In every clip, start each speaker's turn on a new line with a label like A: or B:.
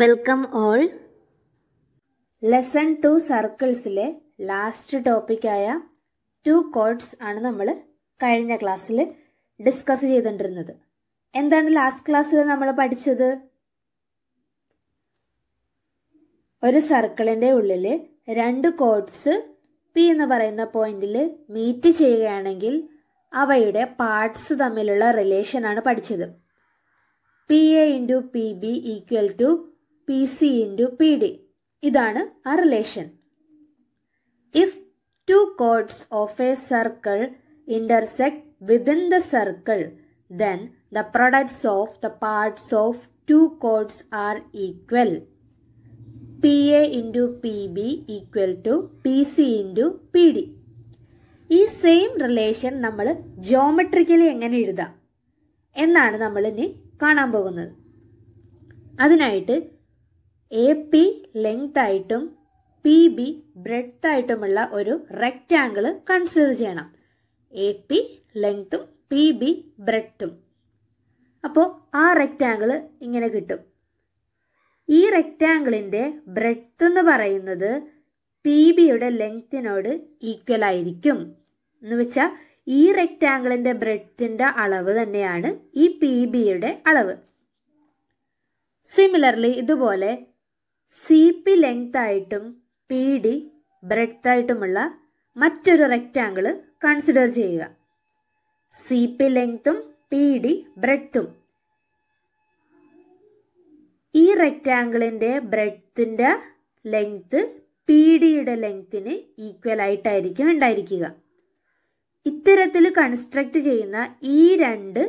A: Welcome all. Lesson 2 സർക്കിൾസിലെ last ടോപ്പിക്കായ 2 chords ആണ് നമ്മൾ കഴിഞ്ഞ ക്ലാസ്സിൽ ഡിസ്കസ് ചെയ്തുകൊണ്ടിരുന്നത്. എന്താണ് ലാസ്റ്റ് ക്ലാസ്സിൽ നമ്മൾ പഠിച്ചത്? ഒരു സർക്കിളിൻ്റെ ഉള്ളിൽ 2 കോഡ്സ് പി എന്ന് പറയുന്ന പോയിന്റിൽ മീറ്റ് ചെയ്യുകയാണെങ്കിൽ അവയുടെ പാർട്സ് തമ്മിലുള്ള റിലേഷൻ ആണ് പഠിച്ചത്. P A into P B equal to P C into P D. ഇതാണ് ആ relation. If 2 chords of a circle intersect within the circle, then the products of the parts of 2 chords are equal. PA into PB equal to PC into PD. ഈ same relation നമ്മൾ geometrically എങ്ങനെ എഴുതാം എന്നാണ് നമ്മൾ ഇനി കാണാൻ പോകുന്നത്. അതിനായിട്ട് എ പി ലെങ്ത് ആയിട്ടും പി ബി ബ്രെഡ്ത്ത് ആയിട്ടുമുള്ള ഒരു റെക്റ്റാങ്കിൾ കൺസിഡർ ചെയ്യണം. എ പി ലെങ്ത്തും പി ബി ബ്രെഡ്ത്തും. അപ്പോൾ ആ റെക്റ്റാങ്കിൾ ഇങ്ങനെ കിട്ടും. ഈ റെക്റ്റാങ്കിളിൻ്റെ ബ്രെഡ്ത്ത് എന്ന് പറയുന്നത് പി ബിയുടെ ലെങ്ത്തിനോട് ഈക്വൽ ആയിരിക്കും. എന്ന് വെച്ചാൽ ഈ റെക്റ്റാങ്കിളിൻ്റെ ബ്രെഡ്ത്തിൻ്റെ അളവ് തന്നെയാണ് ഈ പി ബിയുടെ അളവ്. സിമിലർലി ഇതുപോലെ സി പി ലെങ്ത് ആയിട്ടും പി ഡി ബ്രെഡ്ത്ത് ആയിട്ടുമുള്ള മറ്റൊരു റെക്റ്റാങ്കിൾ കൺസിഡർ ചെയ്യുക. സി പി ലെങ്ത്തും പി ഡി ബ്രെഡ്ത്തും. ഈ റെക്റ്റാങ്കിളിൻ്റെ ബ്രെഡ്ത്തിൻ്റെ ലെങ്ത്ത് പി ഡിയുടെ ലെങ്ത്തിന് ഈക്വൽ ആയിട്ടായിരിക്കും ഉണ്ടായിരിക്കുക. ഇത്തരത്തിൽ കൺസ്ട്രക്റ്റ് ചെയ്യുന്ന ഈ 2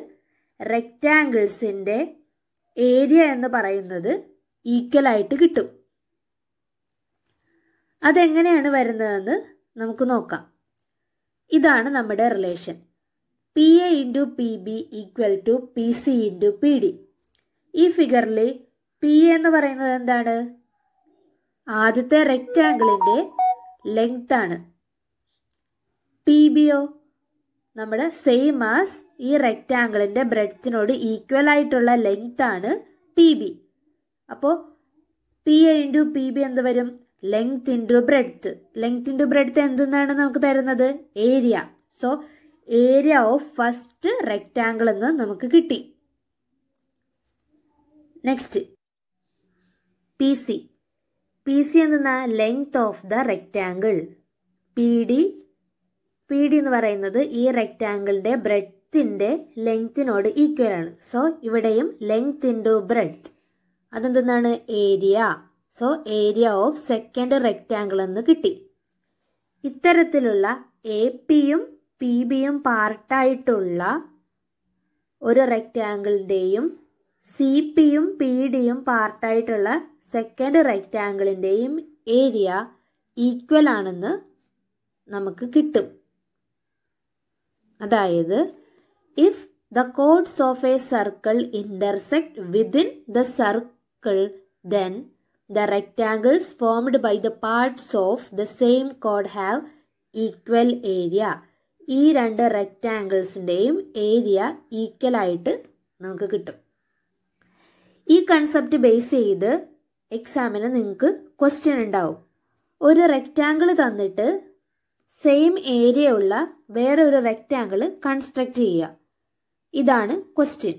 A: റെക്റ്റാങ്കിൾസിൻ്റെ ഏരിയ എന്ന് പറയുന്നത് ഈക്വൽ ആയിട്ട് കിട്ടും. അതെങ്ങനെയാണ് വരുന്നതെന്ന് നമുക്ക് നോക്കാം. ഇതാണ് നമ്മുടെ relation. P A into P B equal to P C into P D. ഈ ഫിഗറിൽ പി എ എന്ന് പറയുന്നത് എന്താണ്? ആദ്യത്തെ റെക്റ്റാങ്കിളിൻ്റെ ലെങ്ത് ആണ്. പി ബിയോ നമ്മുടെ സെയിം ആസ് ഈ റെക്റ്റാങ്കിളിൻ്റെ ബ്രെഡ്ത്തിനോട് ഈക്വൽ ആയിട്ടുള്ള ലെങ്ത് ആണ് പി ബി. അപ്പോൾ P A into P B എന്ത് വരും? Length into breadth. Length into breadth എന്തെന്നാണ് നമുക്ക് തരുന്നത്? Area. So area of first rectangle എന്ന് നമുക്ക് കിട്ടി. Next P C. P C എന്തെന്നാ? Length of the rectangle. P D എന്ന് പറയുന്നത് ഈ റെക്റ്റാങ്കിളിൻ്റെ ബ്രെഡ്ത്തിൻ്റെ ലെങ്ത്തിനോട് ഈക്വൽ ആണ്. സോ ഇവിടെയും ലെങ്ത് ഇൻറ്റു ബ്രെഡ്ത്ത്. അതെന്താണ്? Area. So area of second rectangle എന്ന് കിട്ടി. ഇത്തരത്തിലുള്ള എ പിയും പി ബിയും പാർട്ടായിട്ടുള്ള ഒരു റെക്റ്റാങ്കിളിൻ്റെയും സി പിയും പി ഡിയും പാർട്ടായിട്ടുള്ള സെക്കൻഡ് റെക്റ്റാങ്കിളിൻ്റെയും ഏരിയ ഈക്വൽ ആണെന്ന് നമുക്ക് കിട്ടും. അതായത് if the chords of a circle intersect within the circle, then the rectangles formed by the parts of the same chord have equal area. ഈ 2 റെക്റ്റാങ്കിൾസിൻ്റെയും ഏരിയ ഈക്വൽ ആയിട്ട് നമുക്ക് കിട്ടും. ഈ കൺസെപ്റ്റ് ബേസ് ചെയ്ത് എക്സാമിന് നിങ്ങൾക്ക് ക്വസ്റ്റ്യൻ ഉണ്ടാവും. ഒരു റെക്റ്റാങ്കിൾ തന്നിട്ട് സെയിം ഏരിയ ഉള്ള വേറെ ഒരു റെക്റ്റാങ്കിൾ കൺസ്ട്രക്റ്റ് ചെയ്യുക. ഇതാണ് ക്വസ്റ്റ്യൻ.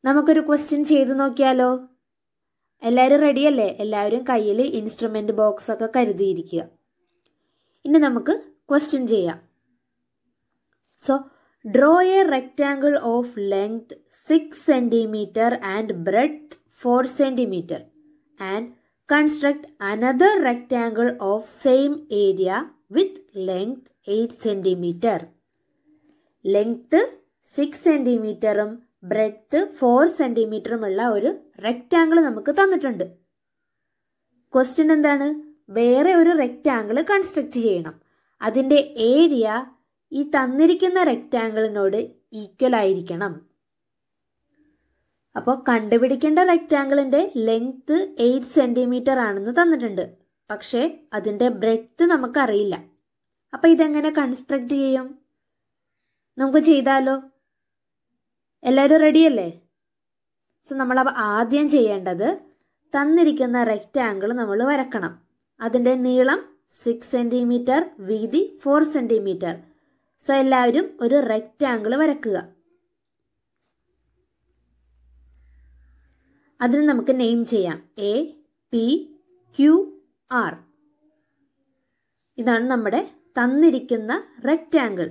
A: നമുക്കൊരു ക്വസ്റ്റ്യൻ ചെയ്തു നോക്കിയാലോ? എല്ലാവരും റെഡിയല്ലേ? എല്ലാവരും കയ്യിൽ ഇൻസ്ട്രുമെൻ്റ് ബോക്സ് ഒക്കെ കരുതിയിരിക്കുക. ഇനി നമുക്ക് ക്വസ്റ്റ്യൻ ചെയ്യാം. So draw a rectangle of length 6 cm and breadth 4 cm and construct another rectangle of same area with length 8 cm. Length 6 സെൻറ്റിമീറ്ററും ബ്രെഡ്ത്ത് 4 സെൻറ്റിമീറ്ററുമുള്ള ഒരു റെക്റ്റാങ്കിൾ നമുക്ക് തന്നിട്ടുണ്ട്. ക്വസ്റ്റ്യൻ എന്താണ്? വേറെ ഒരു റെക്റ്റാങ്കിൾ കൺസ്ട്രക്റ്റ് ചെയ്യണം. അതിൻ്റെ ഏരിയ ഈ തന്നിരിക്കുന്ന റെക്റ്റാങ്കിളിനോട് ഈക്വൽ ആയിരിക്കണം. അപ്പോൾ കണ്ടുപിടിക്കേണ്ട റെക്റ്റാങ്കിളിൻ്റെ ലെങ്ത്ത് 8 സെൻറ്റിമീറ്റർ ആണെന്ന് തന്നിട്ടുണ്ട്. പക്ഷേ അതിൻ്റെ ബ്രെഡ്ത്ത് നമുക്കറിയില്ല. അപ്പോൾ ഇതെങ്ങനെ കൺസ്ട്രക്റ്റ് ചെയ്യും? നമുക്ക് ചെയ്താലോ? എല്ലാവരും റെഡിയല്ലേ? സോ നമ്മൾ ആദ്യം ചെയ്യേണ്ടത് തന്നിരിക്കുന്ന റെക്റ്റാങ്കിൾ നമ്മൾ വരക്കണം. അതിൻ്റെ നീളം 6 സെൻറ്റിമീറ്റർ, വീതി 4 സെൻറ്റിമീറ്റർ. സോ എല്ലാവരും ഒരു റെക്റ്റാങ്കിൾ വരക്കുക. അതിന് നമുക്ക് നെയിം ചെയ്യാം. APQR. ഇതാണ് നമ്മുടെ തന്നിരിക്കുന്ന റെക്റ്റാങ്കിൾ.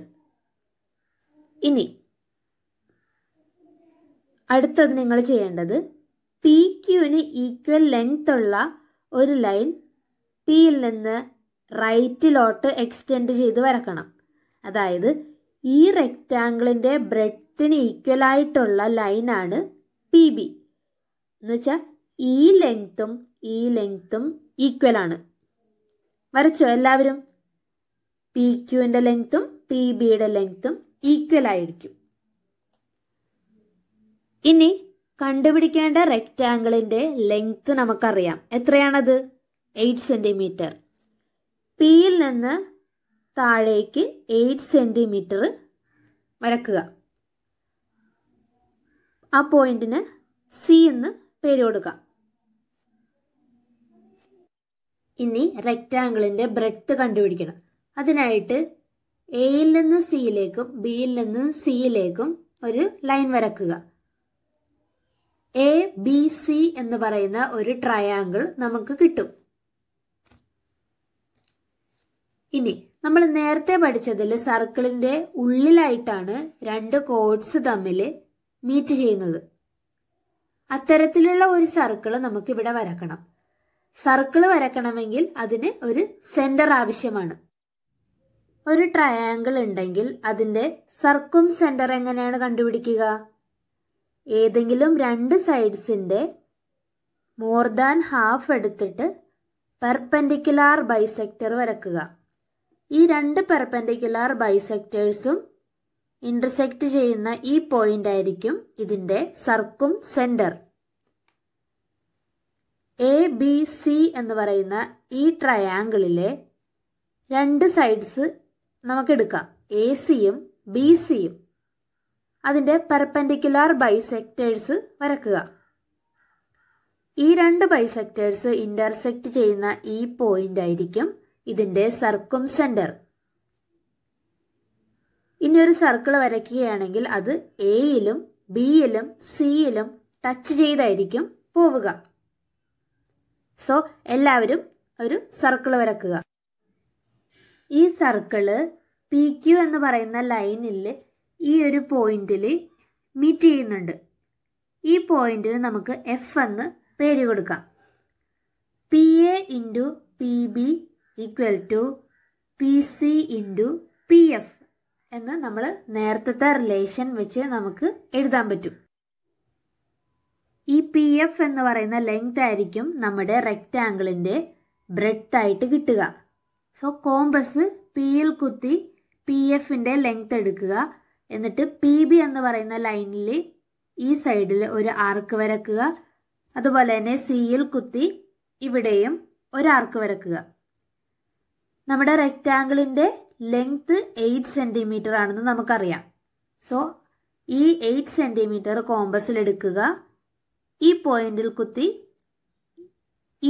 A: ഇനി അടുത്തത് നിങ്ങൾ ചെയ്യേണ്ടത് PQന് ഈക്വൽ ലെങ്ത് ഉള്ള ഒരു ലൈൻ Pയിൽ നിന്ന് റൈറ്റിലോട്ട് എക്സ്റ്റെൻഡ് ചെയ്ത് വരക്കണം. അതായത് ഈ റെക്റ്റാങ്കിളിൻ്റെ ബ്രെഡ്ത്തിന് ഈക്വൽ ആയിട്ടുള്ള ലൈനാണ് PB. എന്നുവെച്ചാൽ ഈ ലെങ്ത്തും ഈക്വൽ ആണ്. വരച്ചോ എല്ലാവരും? PQൻ്റെ ലെങ്ത്തും PBയുടെ ലെങ്ത്തും ഈക്വൽ ആയിരിക്കും. ഇനി കണ്ടുപിടിക്കേണ്ട റെക്റ്റാങ്കിളിൻ്റെ ലെങ്ത്ത് നമുക്കറിയാം. എത്രയാണത്? 8 സെൻറ്റിമീറ്റർ. Pയിൽ നിന്ന് താഴേക്ക് 8 സെൻറ്റിമീറ്റർ വരക്കുക. ആ പോയിന്റിന് C എന്ന് പേര് കൊടുക്കാം. ഇനി റെക്റ്റാങ്കിളിൻ്റെ ബ്രെഡ്ത്ത് കണ്ടുപിടിക്കണം. അതിനായിട്ട് Aയിൽ നിന്ന് Cയിലേക്കും Bയിൽ നിന്ന് Cയിലേക്കും ഒരു ലൈൻ വരക്കുക. ABC എന്ന് പറയുന്ന ഒരു ട്രയാങ്കിൾ നമുക്ക് കിട്ടും. ഇനി നമ്മൾ നേരത്തെ പഠിച്ചതിൽ സർക്കിളിൻ്റെ ഉള്ളിലായിട്ടാണ് രണ്ട് കോഡ്സ് തമ്മിൽ മീറ്റ് ചെയ്യുന്നത്. അത്തരത്തിലുള്ള ഒരു സർക്കിൾ നമുക്കിവിടെ വരക്കണം. സർക്കിൾ വരക്കണമെങ്കിൽ അതിന് ഒരു സെന്റർ ആവശ്യമാണ്. ഒരു ട്രയാങ്കിൾ ഉണ്ടെങ്കിൽ അതിൻ്റെ സർക്കും സെന്റർ എങ്ങനെയാണ് കണ്ടുപിടിക്കുക? ഏതെങ്കിലും രണ്ട് സൈഡ്സിൻ്റെ മോർ ദാൻ ഹാഫ് എടുത്തിട്ട് പെർപെൻഡിക്കുലാർ ബൈസെക്ടർ വരക്കുക. ഈ രണ്ട് പെർപെൻഡിക്കുലാർ ബൈസെക്ടേഴ്സും ഇന്റർസെക്റ്റ് ചെയ്യുന്ന ഈ പോയിന്റ് ആയിരിക്കും ഇതിൻ്റെ സർക്കും സെന്റർ. ABC എന്ന് പറയുന്ന ഈ ട്രയാങ്കിളിലെ രണ്ട് സൈഡ്സ് നമുക്കെടുക്കാം. ACയും BCയും. അതിൻ്റെ പെർപെൻഡിക്കുലാർ ബൈസെക്ടേഴ്സ് വരക്കുക. ഈ രണ്ട് ബൈസെക്ടേഴ്സ് ഇന്റർസെക്റ്റ് ചെയ്യുന്ന ഈ പോയിന്റ് ആയിരിക്കും ഇതിൻ്റെ സർക്കും സെന്റർ. ഇനി ഒരു സർക്കിൾ വരയ്ക്കുകയാണെങ്കിൽ അത് Aയിലും Bയിലും Cയിലും ടച്ച് ചെയ്തായിരിക്കും പോവുക. സോ എല്ലാവരും ഒരു സർക്കിൾ വരക്കുക. ഈ സർക്കിള് PQ എന്ന് പറയുന്ന ലൈനിൽ ഈ ഒരു പോയിന്റിൽ മീറ്റ് ചെയ്യുന്നുണ്ട്. ഈ പോയിന്റിന് നമുക്ക് F എന്ന് പേര് കൊടുക്കാം. PA into PB equal to PC into PF എന്ന് നമ്മൾ നേരത്തെ റിലേഷൻ വെച്ച് നമുക്ക് എഴുതാൻ പറ്റും. ഈ PF എന്ന് പറയുന്ന ലെങ്ത് ആയിരിക്കും നമ്മുടെ റെക്റ്റാങ്കിളിൻ്റെ ബ്രെഡ്ത്ത് ആയിട്ട് കിട്ടുക. സോ കോമ്പസ് Pയിൽ കുത്തി PFൻ്റെ ലെങ്ത് എടുക്കുക. എന്നിട്ട് PB എന്ന് പറയുന്ന ലൈനിൽ ഈ സൈഡിൽ ഒരു ആർക്ക് വരക്കുക. അതുപോലെ തന്നെ Cയിൽ കുത്തി ഇവിടെയും ഒരു ആർക്ക് വരക്കുക. നമ്മുടെ റെക്റ്റാങ്കിളിൻ്റെ ലെങ്ത് 8 സെൻറ്റിമീറ്റർ ആണെന്ന് നമുക്കറിയാം. സോ ഈ 8 സെൻറ്റിമീറ്റർ കോമ്പസിൽ എടുക്കുക. ഈ പോയിന്റിൽ കുത്തി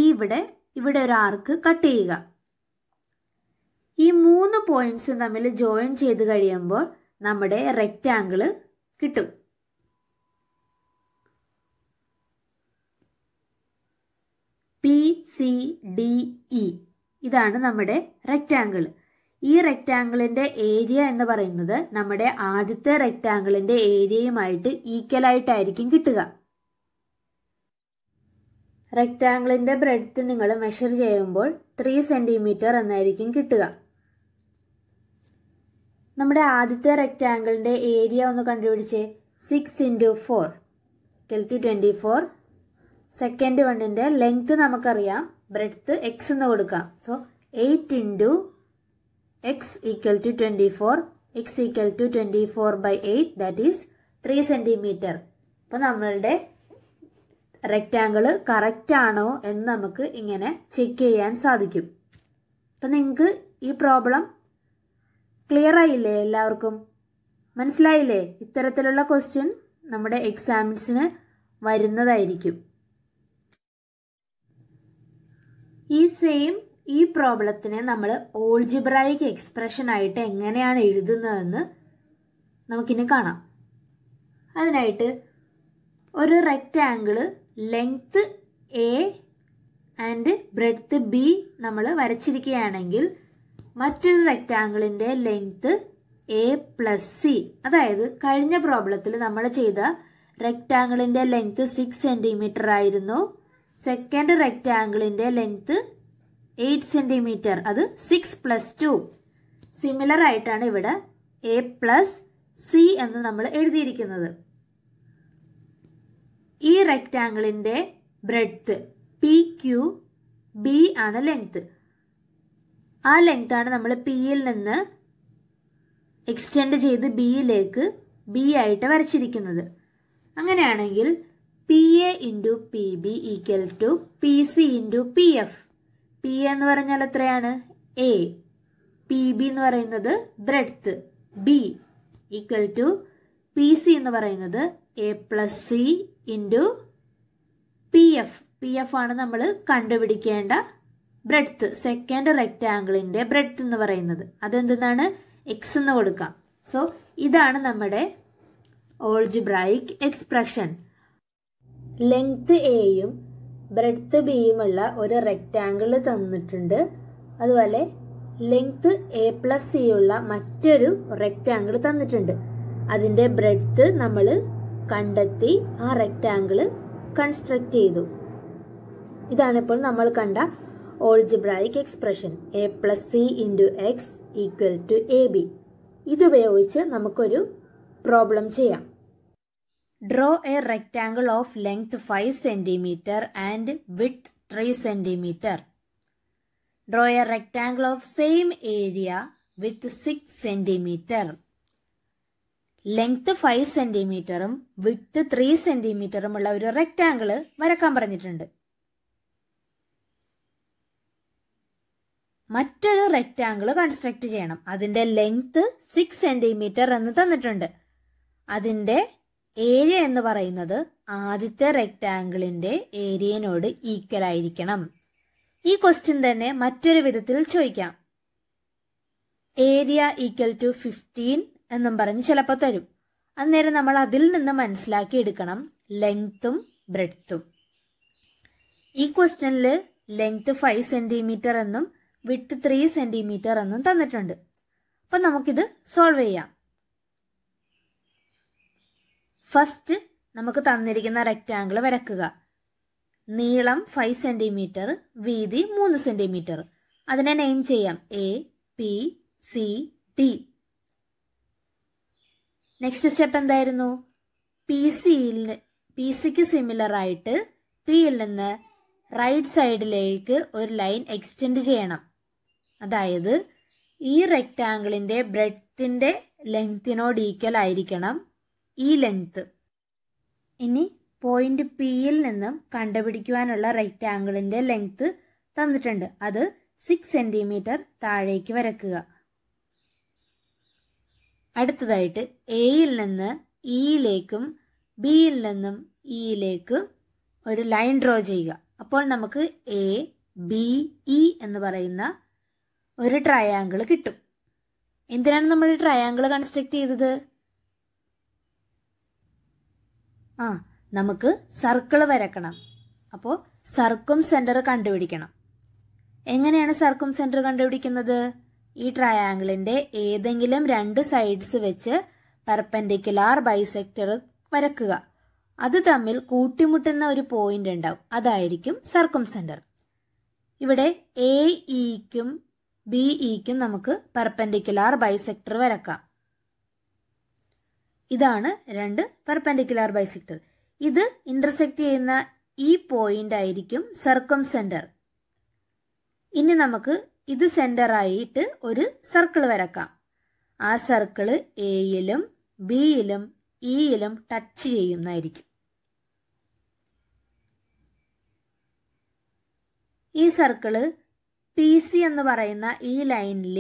A: ഇവിടെ ഒരു ആർക്ക് കട്ട് ചെയ്യുക. ഈ 3 പോയിന്റ്സ് തമ്മിൽ ജോയിൻ ചെയ്ത് കഴിയുമ്പോൾ നമ്മുടെ റെക്റ്റാങ്കിള് കിട്ടും. PCDE ഇതാണ് നമ്മുടെ റെക്റ്റാങ്കിൾ. ഈ റെക്റ്റാങ്കിളിൻ്റെ ഏരിയ എന്ന് പറയുന്നത് നമ്മുടെ ആദ്യത്തെ റെക്റ്റാങ്കിളിൻ്റെ ഏരിയയുമായിട്ട് ഈക്വൽ ആയിട്ടായിരിക്കും കിട്ടുക. റെക്റ്റാങ്കിളിൻ്റെ ബ്രെഡ്ത്ത് നിങ്ങൾ മെഷർ ചെയ്യുമ്പോൾ 3 സെൻറ്റിമീറ്റർ എന്നായിരിക്കും കിട്ടുക. നമ്മുടെ ആദ്യത്തെ റെക്റ്റാങ്കിളിൻ്റെ ഏരിയ ഒന്ന് കണ്ടുപിടിച്ചേ. 6 ഇൻറ്റു 4 = 24. സെക്കൻഡ് വണ്ണിൻ്റെ ലെങ്ത് നമുക്കറിയാം. ബ്രെഡ്ത്ത് X എന്ന് കൊടുക്കാം. So 8 into X equal to 24. X equal to 24/8 that is 3 centimetre. അപ്പോൾ നമ്മളുടെ റെക്റ്റാങ്കിൾ കറക്റ്റ് ആണോ എന്ന് നമുക്ക് ഇങ്ങനെ ചെക്ക് ചെയ്യാൻ സാധിക്കും. അപ്പം നിങ്ങൾക്ക് ഈ പ്രോബ്ലം ക്ലിയർ ആയില്ലേ? എല്ലാവർക്കും മനസ്സിലായില്ലേ? ഇത്തരത്തിലുള്ള ക്വസ്റ്റ്യൻ നമ്മുടെ എക്സാമിൻസിന് വരുന്നതായിരിക്കും. ഈ പ്രോബ്ലത്തിനെ നമ്മൾ ഓൾജിബ്രായിക് എക്സ്പ്രഷൻ ആയിട്ട് എങ്ങനെയാണ് എഴുതുന്നതെന്ന് നമുക്കിനി കാണാം. അതിനായിട്ട് ഒരു rectangle length A and breadth B നമ്മൾ വരച്ചിരിക്കുകയാണെങ്കിൽ മറ്റൊരു റെക്റ്റാങ്കിളിൻ്റെ ലെങ്ത് എ പ്ലസ് സി, അതായത് കഴിഞ്ഞ പ്രോബ്ലത്തിൽ നമ്മൾ ചെയ്ത റെക്റ്റാങ്കിളിൻ്റെ ലെങ്ത് 6 സെൻറ്റിമീറ്റർ ആയിരുന്നു. സെക്കൻഡ് റെക്റ്റാങ്കിളിൻ്റെ ലെങ്ത് 8 സെൻറ്റിമീറ്റർ, അത് 6 + 2. സിമിലർ ആയിട്ടാണ് ഇവിടെ എ പ്ലസ് സി എന്ന് നമ്മൾ എഴുതിയിരിക്കുന്നത്. ഈ റെക്റ്റാങ്കിളിൻ്റെ ബ്രെഡ്ത്ത് പി ക്യു ബി ആണ് ലെങ്ത്. ആ ലെങ്താണ് നമ്മൾ പിയിൽ നിന്ന് എക്സ്റ്റെൻഡ് ചെയ്ത് ബിയിലേക്ക് ബി ആയിട്ട് വരച്ചിരിക്കുന്നത്. അങ്ങനെയാണെങ്കിൽ P A into P B equal to P C into P F. P എന്ന് പറഞ്ഞാൽ എത്രയാണ്? എ. പി ബി എന്ന് പറയുന്നത് breadth B equal to P C എന്ന് പറയുന്നത് A plus C into P F. P F ആണ് നമ്മൾ കണ്ടുപിടിക്കേണ്ട ബ്രെഡ്ത്ത്, സെക്കൻഡ് റെക്റ്റാങ്കിളിൻ്റെ ബ്രെഡ്ത്ത് എന്ന് പറയുന്നത്. അതെന്താണ്? എക്സ് എന്ന് കൊടുക്കാം. സോ ഇതാണ് നമ്മുടെ ഓൾജിബ്രായിക് എക്സ്പ്രഷൻ. ലെങ്ത് എയും ബ്രെഡ്ത്ത് ബിയുമുള്ള ഒരു റെക്റ്റാങ്കിൾ തന്നിട്ടുണ്ട്. അതുപോലെ ലെങ്ത് എ പ്ലസ് സി ഉള്ള മറ്റൊരു റെക്റ്റാങ്കിൾ തന്നിട്ടുണ്ട്. അതിൻ്റെ ബ്രെഡ്ത്ത് നമ്മൾ കണ്ടെത്തി ആ റെക്റ്റാങ്കിൾ കൺസ്ട്രക്ട് ചെയ്തു. ഇതാണ് ഇപ്പോൾ നമ്മൾ കണ്ട algebraic expression A plus C into X equal to A B. ഇതുപയോഗിച്ച് നമുക്കൊരു പ്രോബ്ലം ചെയ്യാം. Draw a rectangle of length 5 centimetre and width 3 centimetre. Draw a rectangle of same area with 6 centimetre. Length 5 സെൻറ്റിമീറ്ററും width 3 സെൻറ്റിമീറ്ററും ഉള്ള ഒരു rectangle വരക്കാൻ പറഞ്ഞിട്ടുണ്ട്. മറ്റൊരു റെക്റ്റാങ്കിൾ കൺസ്ട്രക്ട് ചെയ്യണം. അതിൻ്റെ ലെങ്ത് 6 സെൻറ്റിമീറ്റർ എന്ന് തന്നിട്ടുണ്ട്. അതിൻ്റെ ഏരിയ എന്ന് പറയുന്നത് ആദ്യത്തെ റെക്റ്റാങ്കിളിൻ്റെ ഏരിയനോട് ഈക്വൽ ആയിരിക്കണം. ഈ ക്വസ്റ്റ്യൻ തന്നെ മറ്റൊരു വിധത്തിൽ ചോദിക്കാം. ഏരിയ ഈക്വൽ ടു 15 എന്നും പറഞ്ഞ് ചിലപ്പോൾ തരും. അന്നേരം നമ്മൾ അതിൽ നിന്ന് മനസ്സിലാക്കി എടുക്കണം ലെങ്ത്തും ബ്രെഡ്ത്തും. ഈ ക്വസ്റ്റ്യനിൽ ലെങ്ത് 5 സെൻറ്റിമീറ്റർ എന്നും വിഡ്ത്ത് 3 സെൻറ്റിമീറ്റർ എന്നും തന്നിട്ടുണ്ട്. അപ്പം നമുക്കിത് സോൾവ് ചെയ്യാം. ഫസ്റ്റ് നമുക്ക് തന്നിരിക്കുന്ന റെക്റ്റാങ്കിൾ വരക്കുക. നീളം 5 സെൻറ്റിമീറ്റർ, വീതി 3 സെൻറ്റിമീറ്റർ. അതിനെ നെയിം ചെയ്യാം A, P, C, D. Next step എന്തായിരുന്നു? പി സിക്ക് സിമിലർ ആയിട്ട് പിയിൽ നിന്ന് റൈറ്റ് സൈഡിലേക്ക് ഒരു ലൈൻ എക്സ്റ്റെൻഡ് ചെയ്യണം. അതായത് ഈ റെക്റ്റാങ്കിളിൻ്റെ ബ്രെഡ്ത്തിൻ്റെ ലെങ്ത്തിനോട് ഈക്വൽ ആയിരിക്കണം ഈ ലെങ്ത്ത്. ഇനി പോയിന്റ് പിയിൽ നിന്നും കണ്ടുപിടിക്കുവാനുള്ള റെക്റ്റാങ്കിളിൻ്റെ ലെങ്ത്ത് തന്നിട്ടുണ്ട്. അത് 6 സെൻറ്റിമീറ്റർ താഴേക്ക് വരക്കുക. അടുത്തതായിട്ട് എയിൽ നിന്ന് ഇയിലേക്കും ബിയിൽ നിന്നും ഇയിലേക്കും ഒരു ലൈൻ ഡ്രോ ചെയ്യുക. അപ്പോൾ നമുക്ക് എ ബി ഇ എന്ന് പറയുന്ന ഒരു ട്രയാങ്കിൾ കിട്ടും. എന്തിനാണ് നമ്മൾ ട്രയാങ്കിൾ കൺസ്ട്രക്ട് ചെയ്തത്? നമുക്ക് സർക്കിൾ വരക്കണം. അപ്പോൾ സർക്കും സെൻറ്റർ കണ്ടുപിടിക്കണം. എങ്ങനെയാണ് സർക്കും സെൻറ്റർ കണ്ടുപിടിക്കുന്നത്? ഈ ട്രയാങ്കിളിൻ്റെ ഏതെങ്കിലും 2 സൈഡ്സ് വെച്ച് പെർപെൻഡിക്കുലാർ ബൈസെക്ടർ വരക്കുക. അത് തമ്മിൽ കൂട്ടിമുട്ടുന്ന ഒരു പോയിന്റ് ഉണ്ടാവും. അതായിരിക്കും സർക്കും സെൻറ്റർ. ഇവിടെ എ ഇക്കും ബി ഇക്കും നമുക്ക് പെർപെൻഡിക്കുലാർ ബൈസെക്ടർ വരക്കാം. ഇതാണ് 2 പെർപെൻഡിക്കുലാർ ബൈസെക്ടർ. ഇത് ഇന്റർസെക്ട് ചെയ്യുന്ന ഈ പോയിന്റ് ആയിരിക്കും സർക്കും സെൻറ്റർ. ഇനി നമുക്ക് ഇത് സെൻറ്റർ ആയിട്ട് ഒരു സർക്കിൾ വരക്കാം. ആ സർക്കിള് എയിലും ബിയിലും ഇയിലും ടച്ച് ചെയ്യുന്നതായിരിക്കും. ഈ സർക്കിള് പി സി എന്ന് പറയുന്ന ഈ ലൈനിൽ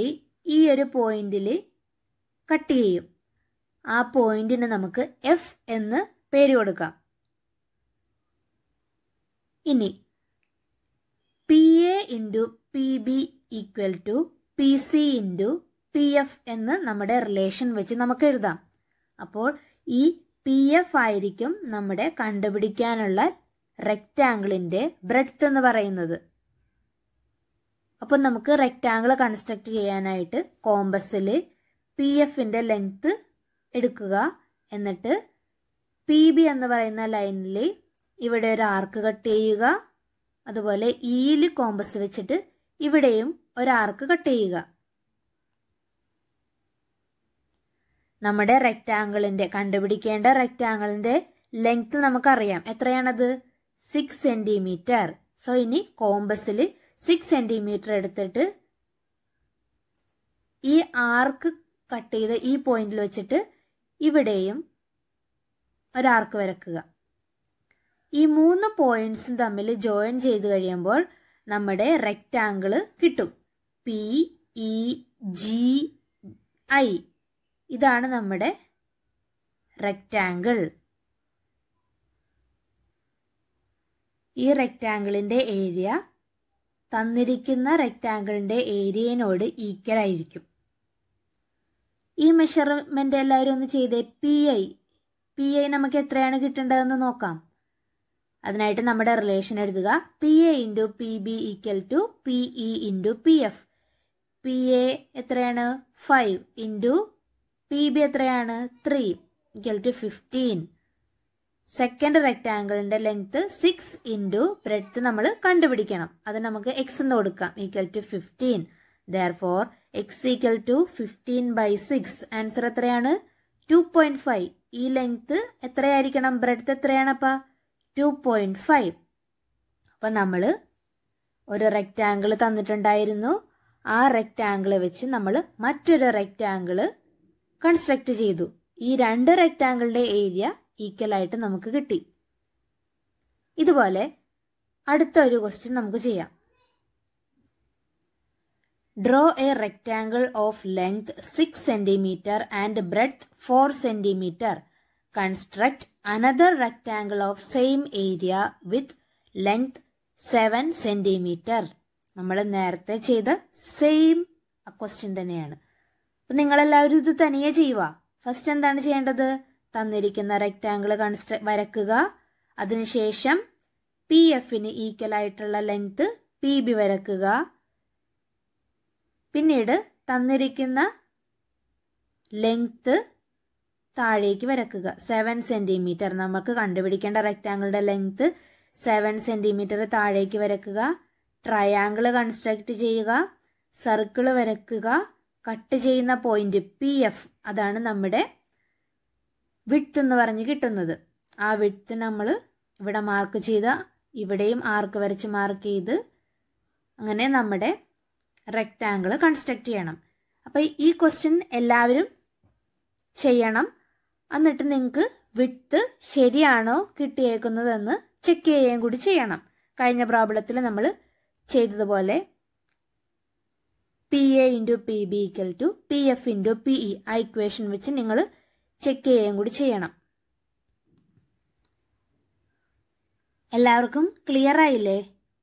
A: ഈ ഒരു പോയിന്റിൽ കട്ട് ചെയ്യും. ആ പോയിന്റിന് നമുക്ക് എഫ് എന്ന് പേര് കൊടുക്കാം. ഇനി P A into P B equal to P C into P F എന്ന് നമ്മുടെ റിലേഷൻ വെച്ച് നമുക്ക് എഴുതാം. അപ്പോൾ ഈ പി എഫ് ആയിരിക്കും നമ്മുടെ കണ്ടുപിടിക്കാനുള്ള റെക്റ്റാങ്കിളിൻ്റെ ബ്രെഡ്ത്ത് എന്ന് പറയുന്നത്. അപ്പോൾ നമുക്ക് റെക്റ്റാങ്കിൾ കൺസ്ട്രക്ട് ചെയ്യാനായിട്ട് കോമ്പസിൽ പി എഫിൻ്റെ ലെങ്ത്ത് എടുക്കുക. എന്നിട്ട് പി ബി എന്ന് പറയുന്ന ലൈനിൽ ഇവിടെ ഒരു ആർക്ക് കട്ട് ചെയ്യുക. അതുപോലെ ഇയിൽ കോമ്പസ് വെച്ചിട്ട് ഇവിടെയും ഒരു ആർക്ക് കട്ട് ചെയ്യുക. നമ്മുടെ റെക്റ്റാങ്കിളിൻ്റെ കണ്ടുപിടിക്കേണ്ട റെക്റ്റാങ്കിളിൻ്റെ ലെങ്ത്ത് നമുക്കറിയാം. എത്രയാണത്? 6 സെൻറ്റിമീറ്റർ. സോ ഇനി കോമ്പസിൽ 6 സെൻറ്റിമീറ്റർ എടുത്തിട്ട് ഈ ആർക്ക് കട്ട് ചെയ്ത ഈ പോയിന്റിൽ വെച്ചിട്ട് ഇവിടെയും ഒരാർക്ക് വരക്കുക. ഈ 3 പോയിന്റ്സും തമ്മിൽ ജോയിൻ ചെയ്ത് കഴിയുമ്പോൾ നമ്മുടെ റെക്റ്റാങ്കിൾ കിട്ടും. പി ഇ ജി ഐ ഇതാണ് നമ്മുടെ റെക്റ്റാങ്കിൾ. ഈ റെക്റ്റാങ്കിളിൻ്റെ ഏരിയ തന്നിരിക്കുന്ന റെക്റ്റാങ്കിളിൻ്റെ ഏരിയയോട് ഈക്വൽ ആയിരിക്കും. ഈ മെഷർമെൻ്റ് എല്ലാവരും ഒന്ന് ചെയ്തേ. പി ഐ നമുക്ക് എത്രയാണ് കിട്ടേണ്ടതെന്ന് നോക്കാം. അതിനായിട്ട് നമ്മുടെ റിലേഷൻ എഴുതുക. P A into P B equal to P E into P F. P A എത്രയാണ്? 5 ഇൻറ്റു പി ബി എത്രയാണ്? 3 ഈക്വൽ ടു 15. സെക്കൻഡ് റെക്റ്റാങ്കിളിൻ്റെ ലെങ്ത്ത് 6 ഇൻറ്റു ബ്രെഡ്ത്ത് നമ്മൾ കണ്ടുപിടിക്കണം. അത് നമുക്ക് എക്സ് എന്ന് കൊടുക്കാം. Equal to 15. Therefore X equal to 15/6. Answer എത്രയാണ്? 2.5. ഈ ലെങ്ത്ത് എത്രയായിരിക്കണം? ബ്രെഡ്ത്ത് എത്രയാണപ്പാ? 2.5. അപ്പം നമ്മൾ ഒരു റെക്റ്റാങ്കിൾ തന്നിട്ടുണ്ടായിരുന്നു. ആ റെക്റ്റാങ്കിൾ വെച്ച് നമ്മൾ മറ്റൊരു റെക്റ്റാങ്കിൾ കൺസ്ട്രക്ട് ചെയ്തു. ഈ 2 റെക്റ്റാങ്കിളിൻ്റെ ഏരിയ ഈക്വൽ ആയിട്ട് നമുക്ക് കിട്ടി. ഇതുപോലെ അടുത്ത ഒരു ക്വസ്റ്റ്യൻ നമുക്ക് ചെയ്യാം. Draw a rectangle of length 6 centimetre and breadth 4 centimetre. Construct another rectangle of same area with length 7 centimetre. നമ്മൾ നേരത്തെ ചെയ്ത സെയിം ക്വസ്റ്റ്യൻ തന്നെയാണ്. അപ്പം നിങ്ങളെല്ലാവരും ഇത് തനിയെ ചെയ്യുക. ഫസ്റ്റ് എന്താണ് ചെയ്യേണ്ടത്? തന്നിരിക്കുന്ന റെക്റ്റാങ്കിൾ വരക്കുക. അതിനുശേഷം പി എഫിന് ഈക്വൽ ആയിട്ടുള്ള ലെങ്ത് പി ബി വരക്കുക. പിന്നീട് തന്നിരിക്കുന്ന ലെങ്ത് താഴേക്ക് വരക്കുക. 7 സെൻറ്റിമീറ്റർ. നമുക്ക് കണ്ടുപിടിക്കേണ്ട റെക്റ്റാങ്കിളുടെ ലെങ്ത് 7 സെൻറ്റിമീറ്റർ താഴേക്ക് വരക്കുക. ട്രയാങ്കിൾ കൺസ്ട്രക്ട് ചെയ്യുക. സർക്കിൾ വരക്കുക. കട്ട് ചെയ്യുന്ന പോയിന്റ് പി എഫ്, അതാണ് നമ്മുടെ വിഡ്ത്ത് എന്ന് പറഞ്ഞ് കിട്ടുന്നത്. ആ വിഡ്ത്ത് നമ്മൾ ഇവിടെ മാർക്ക് ചെയ്ത ഇവിടെയും ആർക്ക് വരച്ച് മാർക്ക് ചെയ്ത് അങ്ങനെ നമ്മുടെ റെക്റ്റാങ്കിൾ കൺസ്ട്രക്ട് ചെയ്യണം. അപ്പോൾ ഈ ക്വസ്റ്റ്യൻ എല്ലാവരും ചെയ്യണം. എന്നിട്ട് നിങ്ങൾക്ക് വിഡ്ത്ത് ശരിയാണോ കിട്ടിയേക്കുന്നതെന്ന് ചെക്ക് ചെയ്യുകയും കൂടി ചെയ്യണം. കഴിഞ്ഞ പ്രോബ്ലത്തിൽ നമ്മൾ ചെയ്തതുപോലെ P A into P B equal to P F into P E ആ ഇക്വേഷൻ വെച്ച് നിങ്ങൾ ചെക്ക് ചെയ്യുകയും കൂടി ചെയ്യണം. എല്ലാവർക്കും ക്ലിയർ ആയില്ലേ?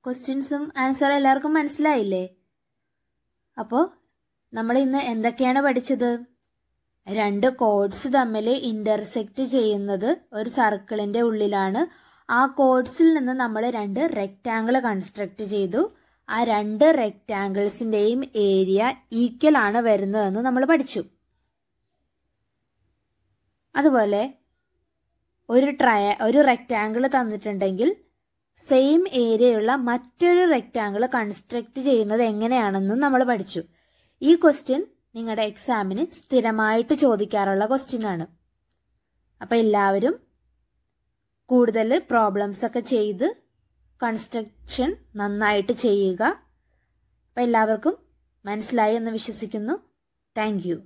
A: ക്വസ്റ്റ്യൻസും ആൻസറും എല്ലാവർക്കും മനസ്സിലായില്ലേ? അപ്പോൾ നമ്മൾ ഇന്ന് എന്തൊക്കെയാണ് പഠിച്ചത്? 2 കോഡ്സ് തമ്മിൽ ഇൻ്റർസെക്റ്റ് ചെയ്യുന്നത് ഒരു സർക്കിളിൻ്റെ ഉള്ളിലാണ്. ആ കോഡ്സിൽ നിന്ന് നമ്മൾ 2 റെക്റ്റാങ്കിൾ കൺസ്ട്രക്ട് ചെയ്തു. ആ 2 റെക്റ്റാങ്കിൾസിൻ്റെയും ഏരിയ ഈക്വൽ ആണ് വരുന്നതെന്ന് നമ്മൾ പഠിച്ചു. അതുപോലെ ഒരു റെക്റ്റാങ്കിൾ തന്നിട്ടുണ്ടെങ്കിൽ സെയിം ഏരിയയുള്ള മറ്റൊരു റെക്റ്റാങ്കിൾ കൺസ്ട്രക്ട് ചെയ്യുന്നത് എങ്ങനെയാണെന്നും നമ്മൾ പഠിച്ചു. ഈ ക്വസ്റ്റ്യൻ നിങ്ങളുടെ എക്സാമിന് സ്ഥിരമായിട്ട് ചോദിക്കാറുള്ള ക്വസ്റ്റ്യൻ ആണ്. അപ്പോൾ എല്ലാവരും കൂടുതൽ പ്രോബ്ലംസ് ഒക്കെ ചെയ്ത് കൺസ്ട്രക്ഷൻ നന്നായിട്ട് ചെയ്യുക. അപ്പോൾ എല്ലാവർക്കും മനസ്സിലായി എന്ന് വിശ്വസിക്കുന്നു. Thank you.